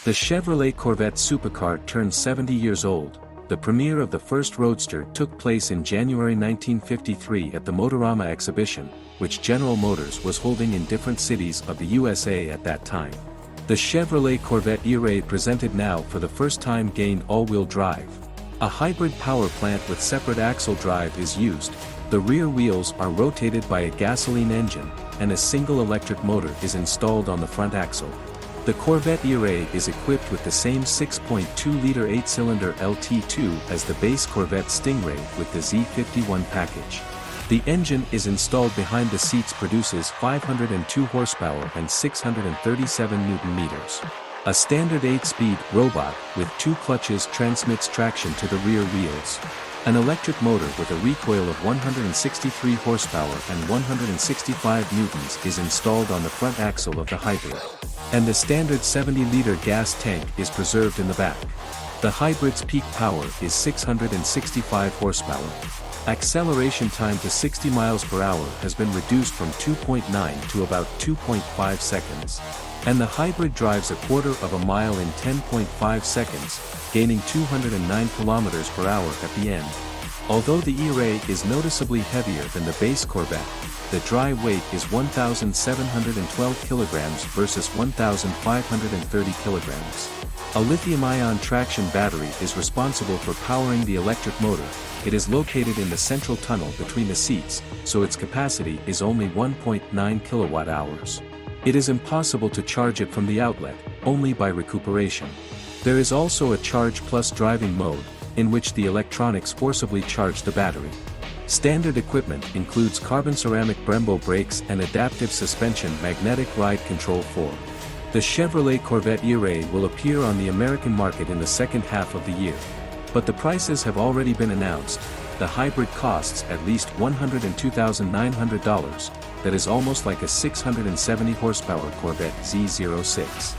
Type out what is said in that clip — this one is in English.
The Chevrolet Corvette supercar turned 70 years old. The premiere of the first roadster took place in January 1953 at the Motorama exhibition, which General Motors was holding in different cities of the USA at that time. The Chevrolet Corvette E-Ray presented now for the first time gained all-wheel drive. A hybrid power plant with separate axle drive is used. The rear wheels are rotated by a gasoline engine, and a single electric motor is installed on the front axle. The Corvette E-Ray is equipped with the same 6.2-liter 8-cylinder LT2 as the base Corvette Stingray with the Z51 package. The engine is installed behind the seats, produces 502 horsepower and 637 Nm. A standard 8-speed robot with 2 clutches transmits traction to the rear wheels. An electric motor with a recoil of 163 horsepower and 165 newtons is installed on the front axle of the hybrid. And the standard 70-liter gas tank is preserved in the back. The hybrid's peak power is 665 horsepower. Acceleration time to 60 miles per hour has been reduced from 2.9 to about 2.5 seconds. And the hybrid drives a quarter of a mile in 10.5 seconds, gaining 209 kilometers per hour at the end. Although the E-Ray is noticeably heavier than the base Corvette, the dry weight is 1,712 kilograms versus 1,530 kilograms. A lithium-ion traction battery is responsible for powering the electric motor. It is located in the central tunnel between the seats, so its capacity is only 1.9 kilowatt-hours. It is impossible to charge it from the outlet, only by recuperation. There is also a charge plus driving mode, in which the electronics forcibly charge the battery. Standard equipment includes carbon ceramic Brembo brakes and adaptive suspension magnetic ride control 4. The Chevrolet Corvette E-Ray will appear on the American market in the second half of the year. But the prices have already been announced. The hybrid costs at least $102,900, that is almost like a 670 horsepower Corvette Z06.